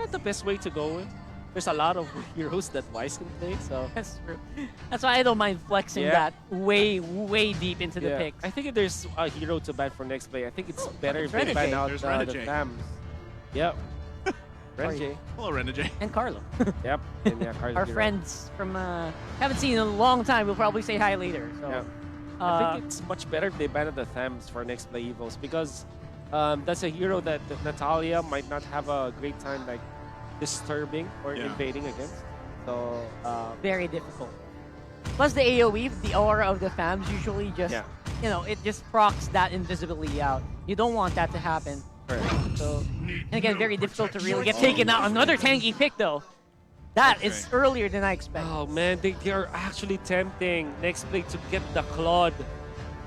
not the best way to go. There's a lot of heroes that Wise can play, so That's true. That's why I don't mind flexing that way deep into the picks. I think if there's a hero to ban for next play, I think it's better if they Renegade. ban out There's the Renegade. Thams. Yep. Renegade. Hello, Renegade. And Carlo. Yep. And yeah, Carlos Our Hero. friends from haven't seen in a long time. We'll probably say hi later. So Yeah. I think it's much better if they ban the Thams for next play Evos because that's a hero that Natalia might not have a great time like disturbing or invading against. So very difficult. Plus the AoE, the aura of the FAMs usually just you know, it just procs that invisibility out. You don't want that to happen. correct. So and again, very difficult to really get taken out. Another tanky pick though. That is earlier than I expected. Oh man, they are actually tempting next play to get the Claude.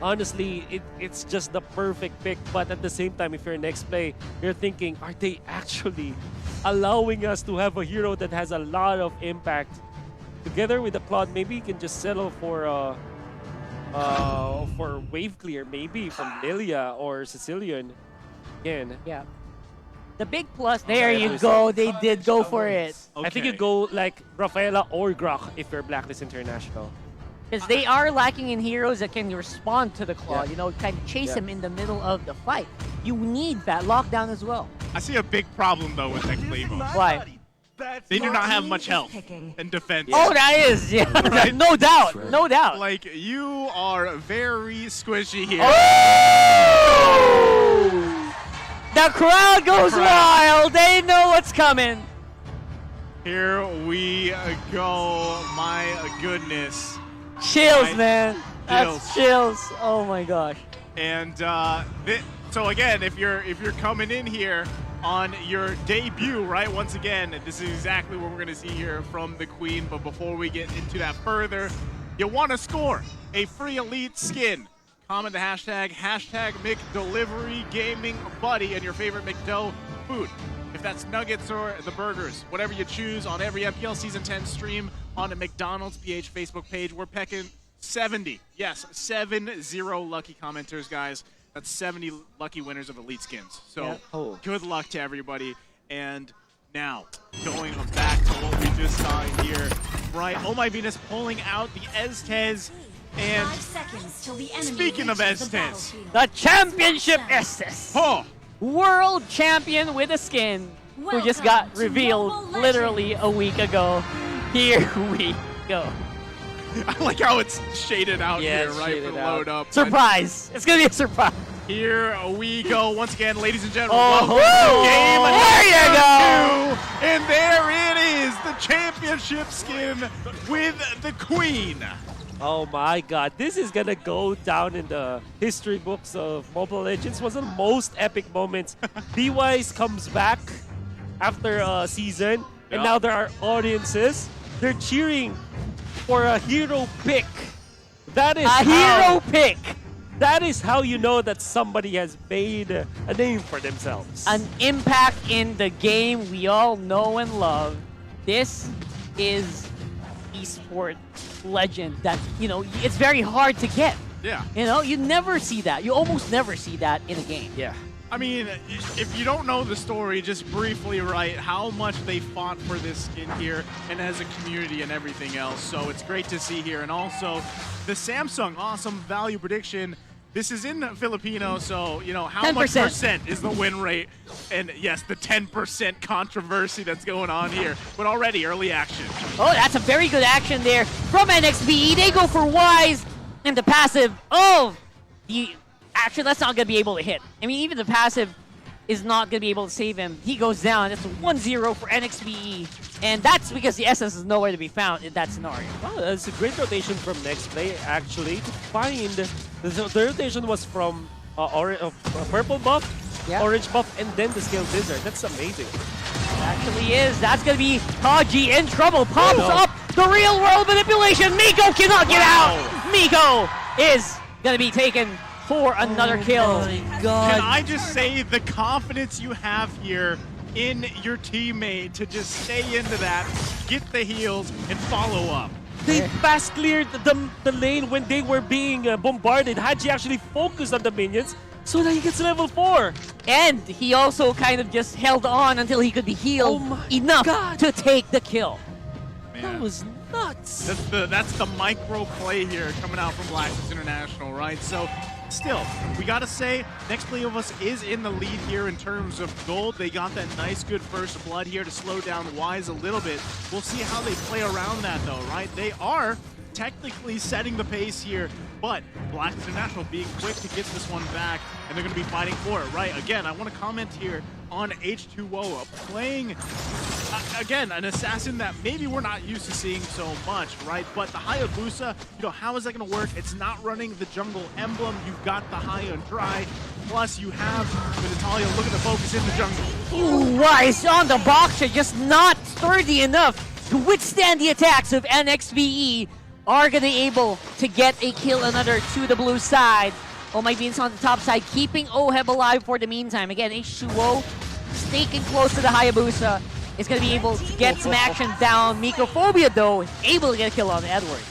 Honestly, it's just the perfect pick, but at the same time, if you're next play, you're thinking, are they actually allowing us to have a hero that has a lot of impact? Together with the Claude, maybe you can just settle for wave clear, maybe from Lilia or Sicilian. Again. Yeah. The big plus, there you go, they did go for it. Okay. I think you go like Rafaela or Grok if you're Blacklist International. Because they are lacking in heroes that can respond to the claw, Yeah. you know, kind of chase him in the middle of the fight. You need that lockdown as well. I see a big problem though with next play Evo. Why? They do not have much health and defense. Oh, that is, yeah, Right? no doubt, no doubt. Like, you are very squishy here. Oh! The crowd goes wild. They know what's coming. Here we go. My goodness. Chills, Right. man. That's chills. Oh my gosh. And so again, if you're coming in here on your debut, right? Once again, this is exactly what we're gonna see here from the Queen. But before we get into that further, you want to score a free elite skin. Comment the hashtag McDeliveryGamingBuddy and your favorite McDo food. If that's nuggets or the burgers, whatever you choose on every MPL Season 10 stream on the McDonald's PH Facebook page, we're pecking 70. Yes, 70 lucky commenters, guys. That's 70 lucky winners of elite skins. So good luck to everybody. And now, going back to what we just saw here, right? Oh my Venus pulling out the Estes. And speaking of Estes, The championship Estes. oh, World champion with a skin who just got revealed literally a week ago. Here we go. I like how it's shaded out Yeah, here, it's right, for shaded the out. load up. Surprise. It's going to be a surprise. Here we go once again, ladies and gentlemen. Oh, Welcome to game there you number 2. And there it is, the championship skin with the Queen. Oh my god, this is gonna go down in the history books of Mobile Legends. One of the most epic moments. B-Wise comes back after a season, and now there are audiences. They're cheering for a hero pick. That is Hero pick. That is how you know that somebody has made a name for themselves. An impact in the game we all know and love. This is esport legend that, you know, it's very hard to get. Yeah. You know, you never see that. You almost never see that in a game. Yeah. I mean, if you don't know the story, just briefly, right, how much they fought for this skin here and as a community and everything else. So it's great to see here. And also, the Samsung awesome value prediction. This is in Filipino, so, you know, how 10%. much percent is the win rate? And yes, the 10% controversy that's going on here. But already, early action. Oh, that's a very good action there from NXPE. They go for Wise and the passive. Oh, the actually, that's not going to be able to hit. I mean, even the passive is not going to be able to save him. He goes down. That's 1-0 for NXPE. And that's because the SS is nowhere to be found in that scenario. Well, that's a great rotation from next play, actually, to find... The rotation was from purple buff, orange buff, and then the Scale Blizzard. That's amazing. It actually is. That's going to be Kaji in trouble. Pops up the real world manipulation. Miko cannot get out. Miko is going to be taken for another kill. Can I just say the confidence you have here in your teammate to just stay into that, get the heals, and follow up? They fast cleared the lane when they were being bombarded. Haji actually focused on the minions, So now he gets level 4. And he also kind of just held on until he could be healed Oh my enough God. to take the kill. Man. That was nuts. That's the micro play here coming out from Blacklist International, right? So, still, we gotta say, NXPE of us is in the lead here in terms of gold. They got that nice, good first blood here to slow down Wise a little bit. We'll see how they play around that, though, right? They are technically setting the pace here, but Blacklist International being quick to get this one back, and they're going to be fighting for it, right? Again, I want to comment here on H2O playing, again, an assassin that maybe we're not used to seeing so much, right? But the Hayabusa, you know, how is that going to work? It's not running the jungle emblem. You've got the high and dry, plus you have the Natalia looking to focus in the jungle. Ooh, Wise on the box, just not sturdy enough to withstand the attacks of NXPE. Are going to be able to get a kill, another to the blue side. Oh, my beans on the top side, keeping Oheb alive for the meantime. Again, H2O staking close to the Hayabusa is going to be able to get some action down. Mycophobia, though, able to get a kill on Edward.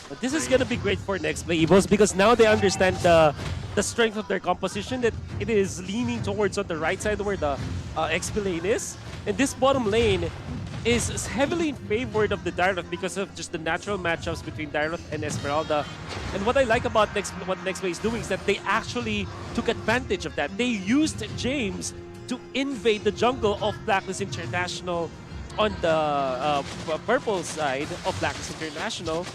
But this is going to be great for NXPE Evos because now they understand the strength of their composition, that it is leaning towards on the right side where the XP lane is. And this bottom lane is heavily in favor of the Dyrot because of just the natural matchups between Dyrot and Esmeralda. And what I like about what NXPE is doing is that they actually took advantage of that. They used James to invade the jungle of Blacklist International on the purple side of Blacklist International.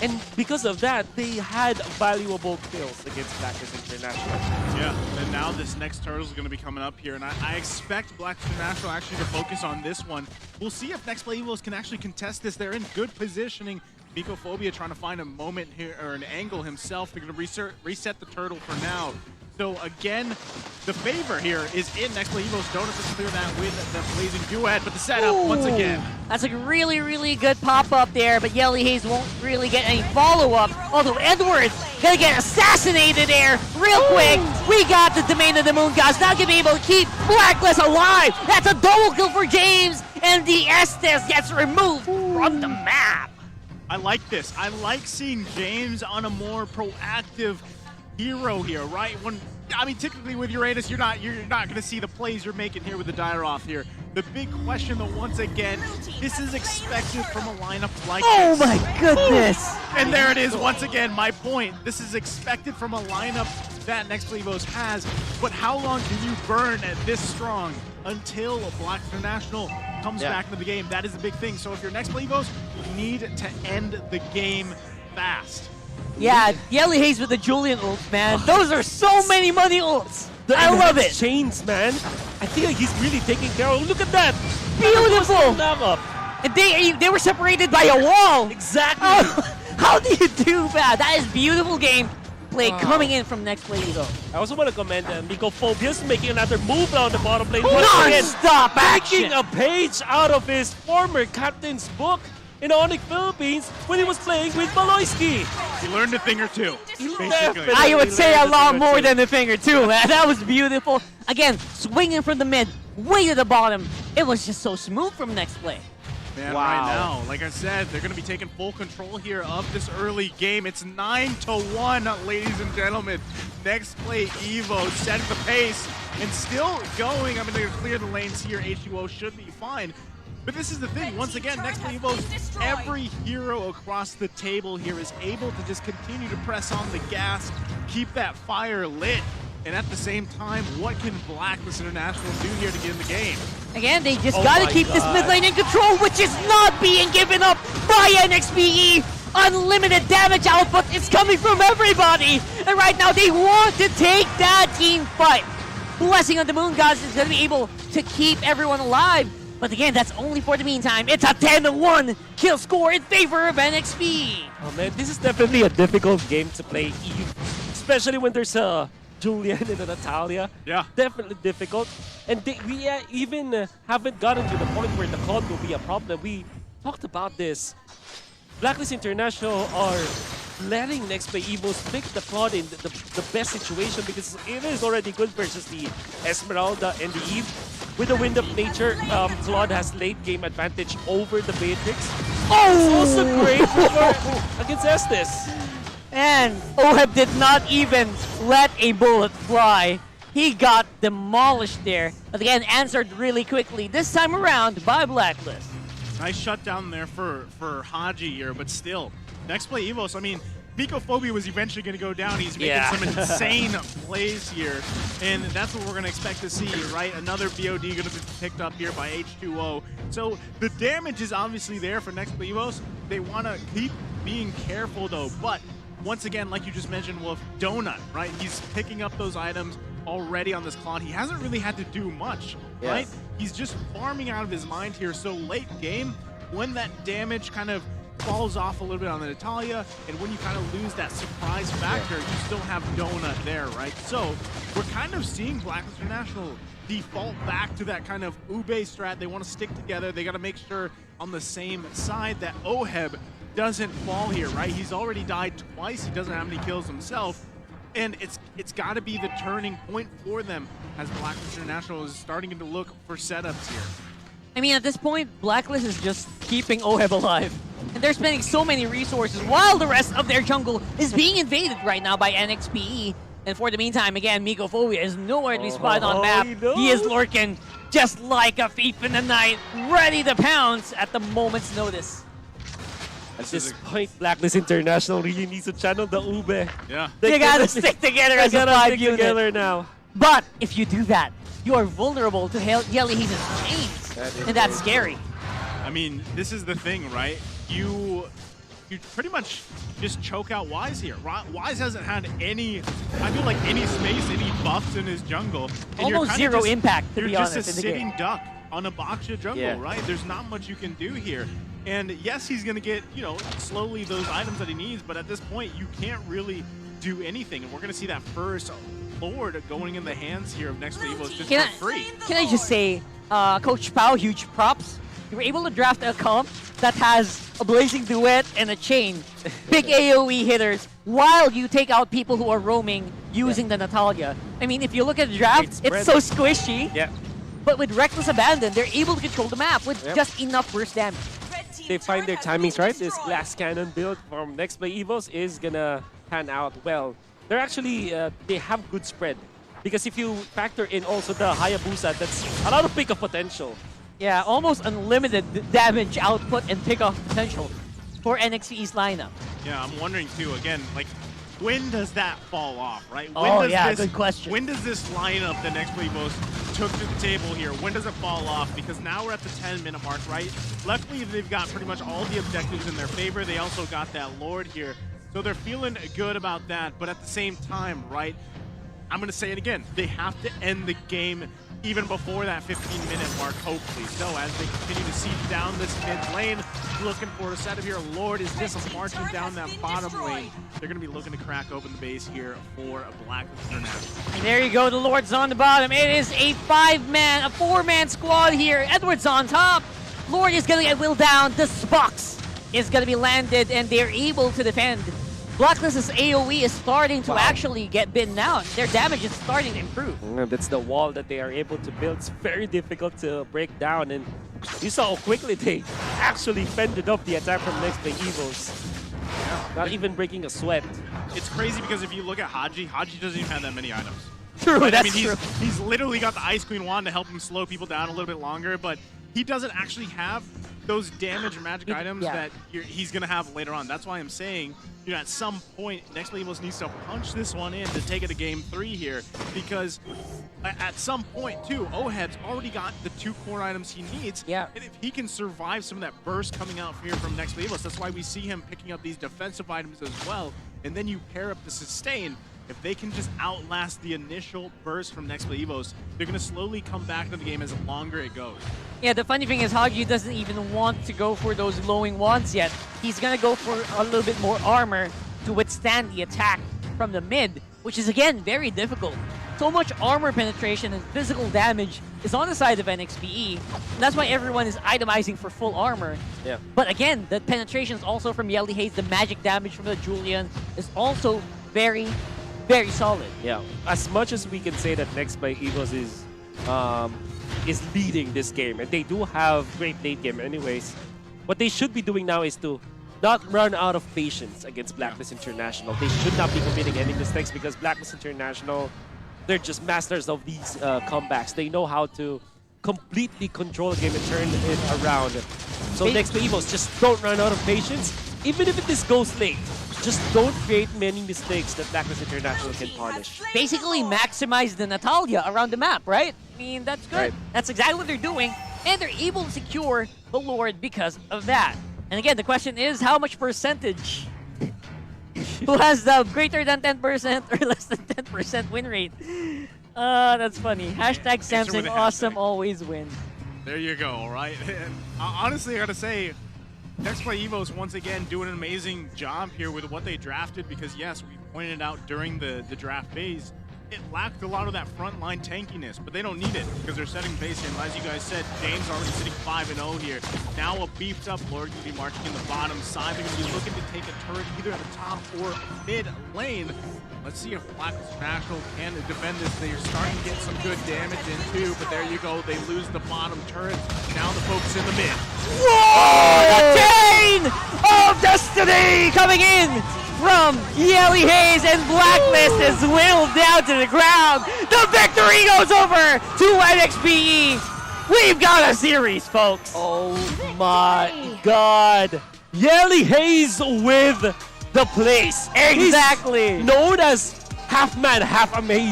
And because of that, they had valuable kills against Blacklist International. Yeah, and now this next turtle is going to be coming up here, and I expect Blacklist International actually to focus on this one. We'll see if NXPE Evos can actually contest this. They're in good positioning. Mycophobia trying to find a moment here, or an angle himself. They're going to reset the turtle for now. So again, the favor here is in NXPE Evos. Don't have to clear that with the Blazing Duet, but the setup once again. That's a really, really good pop-up there, but Yelly Hayes won't really get any follow-up. Although Edward's gonna get assassinated there real quick. We got the Domain of the Moon Gods, not gonna be able to keep Blacklist alive. That's a double kill for James, and the Estes gets removed from the map. I like this. I like seeing James on a more proactive hero here, right? I mean, typically with Uranus, you're not going to see the plays you're making here with the Dyroth here. The big question, though, once again, this is expected from a lineup like Oh this. my goodness! And there it is, once again, my point. This is expected from a lineup that NXPE Evos has, but how long can you burn at this strong until Black International comes back into the game? That is the big thing. So if you're NXPE Evos, you need to end the game fast. Yeah, Yelly Hayes with the Julian ults, man. Those are so many money ults. I love it. Chains, man. I feel like he's really taking care of. Look at that. Beautiful. Level. And they were separated by a wall. Exactly. How do you do that? That is beautiful game play coming in from NXPE though. I also want to commend Mycophobia's making another move on the bottom lane. Once again, Non-stop action. taking a page out of his former captain's book in MPL Philippines when he was playing with Baloyski. He learned a thing or two, basically. Definitely. I would say a lot more than. than the finger too, man. That was beautiful. Again, swinging from the mid, way to the bottom. It was just so smooth from NXPE. Man, Wow. right now, like I said, they're going to be taking full control here of this early game. It's 9-1, ladies and gentlemen. NXPE Evo setting the pace and still going. I mean, they're going to clear the lanes here. H2O should be fine. But this is the thing, once again, NXPE Evo, every hero across the table here is able to just continue to press on the gas, keep that fire lit. And at the same time, what can Blacklist International do here to get in the game? Again, they just Oh gotta my keep this God. mid lane in control, which is not being given up by NXPE. Unlimited damage output is coming from everybody. And right now, they want to take that team fight. Blessing on the Moon Gods is gonna be able to keep everyone alive. But again, that's only for the meantime. It's a 10-1 kill score in favor of NXPE. Oh man, this is definitely a difficult game to play, especially when there's a Julian and a Natalia. Yeah. Definitely difficult. And we even haven't gotten to the point where the cloud will be a problem. We talked about this. Blacklist International are letting NXPE Evos pick the Claude in the best situation because it is already good versus the Esmeralda and the Eve. With the Wind of Nature, Claude has late game advantage over the Beatrix. It's also great against Estes. And Oheb did not even let a bullet fly. He got demolished there. But again, answered really quickly. This time around by Blacklist. Nice shutdown there for Haji here, but still, next play Evos, I mean, Picophobia was eventually going to go down. He's making some insane plays here, and that's what we're going to expect to see, right? Another BOD going to be picked up here by H2O. So the damage is obviously there for next play Evos. They want to keep being careful, though, but once again, like you just mentioned, Wolf, Donut, right? He's picking up those items already on this Claude. He hasn't really had to do much, right? He's just farming out of his mind here. So late game, when that damage kind of falls off a little bit on the Natalia, and when you kind of lose that surprise factor, you still have Donut there, right? So we're kind of seeing Blacklist International default back to that kind of Ube strat. They want to stick together. They got to make sure on the same side that Oheb doesn't fall here, right? He's already died twice. He doesn't have any kills himself. And it's got to be the turning point for them as Blacklist International is starting to look for setups here. I mean, at this point, Blacklist is just keeping Oheb alive. And they're spending so many resources while the rest of their jungle is being invaded right now by NXPE. And for the meantime, again, Micophobia is nowhere to be spotted on map. He is lurking just like a thief in the night, ready to pounce at the moment's notice. At this point, Blacklist International really needs to channel the Ube. Yeah. They gotta stick together as a 5 unit. Together now. But if you do that, you are vulnerable to Yelly Haze's chains. And that's scary. I mean, this is the thing, right? You pretty much just choke out Wise here. Wise hasn't had any, I feel like any space, any buffs in his jungle. And Almost zero impact, to be honest, You're just a in the sitting game. duck on a Baksha jungle, right? There's not much you can do here. And yes, he's going to get, you know, slowly those items that he needs, but at this point, you can't really do anything. And we're going to see that first Lord going in the hands here of Next Evos just for free. Can I just say, Coach Pao, huge props. You were able to draft a comp that has a Blazing Duet and a Chain. Big AoE hitters, while you take out people who are roaming using the Natalia. I mean, if you look at the draft, it's so squishy. Yeah. But with Reckless Abandon, they're able to control the map with just enough burst damage. They find their timings right. This glass cannon build from Next Play Evos is gonna pan out well. They're actually, they have good spread. Because if you factor in also the Hayabusa, that's a lot of pick-up potential. Yeah, almost unlimited damage output and pick-off potential for NXPE's lineup. Yeah, I'm wondering too, again, like, when does that fall off, right? Good question. When does this lineup that Next Evos took to the table here, when does it fall off? Because now we're at the 10-minute mark, right? Luckily, they've got pretty much all the objectives in their favor. They also got that Lord here. So they're feeling good about that. But at the same time, right, I'm going to say it again. They have to end the game even before that 15-minute mark, hopefully. So as they continue to siege down this mid lane, looking for a setup here. Lord is just marching down that bottom lane. They're going to be looking to crack open the base here for a Blacklist International. And there you go, the Lord's on the bottom. It is a 4-man squad here. Edward's on top. Lord is going to get willed down. The Spox is going to be landed, and they're able to defend. Blacklist's AoE is starting to actually get bitten out. Their damage is starting to improve. That's the wall that they are able to build. It's very difficult to break down, and you saw how quickly they actually fended off the attack from Next Play Evos. Not even breaking a sweat. It's crazy because if you look at Haji doesn't even have that many items. True, But, that's I mean, true. he's literally got the Ice Queen wand to help him slow people down a little bit longer, but he doesn't actually have those damage magic items that he's going to have later on. That's why I'm saying, you know, at some point, Next Play Evos needs to punch this one in to take it to game 3 here, because at some point, too, Oheb's already got the 2 core items he needs, and if he can survive some of that burst coming out here from Next Play Evos, that's why we see him picking up these defensive items as well, and then you pair up the sustain. If they can just outlast the initial burst from Next Play Evos, they're going to slowly come back to the game as longer it goes. Yeah, the funny thing is Hagi doesn't even want to go for those glowing wands yet. He's going to go for a little bit more armor to withstand the attack from the mid, which is, again, very difficult. So much armor penetration and physical damage is on the side of NXPE. And that's why everyone is itemizing for full armor. Yeah. But again, the penetration is also from Yelly Haze. The magic damage from the Julian is also very, very solid. Yeah, as much as we can say that Next Play Evos is leading this game, and they do have great late game anyways, what they should be doing now is to not run out of patience against Blacklist International. They should not be committing any mistakes because Blacklist International, they're just masters of these comebacks. They know how to completely control the game and turn it around. So next to Evos, just don't run out of patience. Even if this goes late, just don't create many mistakes that Blacklist International can punish. Basically maximize the Natalia around the map, right? I mean, that's good. Right. That's exactly what they're doing. And they're able to secure the Lord because of that. And again, the question is, how much percentage? Who has the greater than 10% or less than 10% win rate? That's funny. Hashtag Samsung awesome always wins. There you go, all right? And honestly, I gotta say, NXPE Evos once again doing an amazing job here with what they drafted because yes, we pointed out during the draft phase, it lacked a lot of that frontline tankiness, but they don't need it because they're setting pace here. And as you guys said, James already sitting 5-0 here. Now a beefed up Lord going to be marching in the bottom side. They're going to be looking to take a turret either at the top or mid lane. Let's see if Blacklist International can defend this. They're starting to get some good damage in too, but there you go. They lose the bottom turret. Now the focus in the mid. Whoa! The chain of destiny coming in from Yelly Hayes, and Blacklist is whittled down to the ground. The victory goes over to NXPE. We've got a series, folks. Oh my god. Yelly Hayes with the place. Exactly. He's known as half man, half amazing.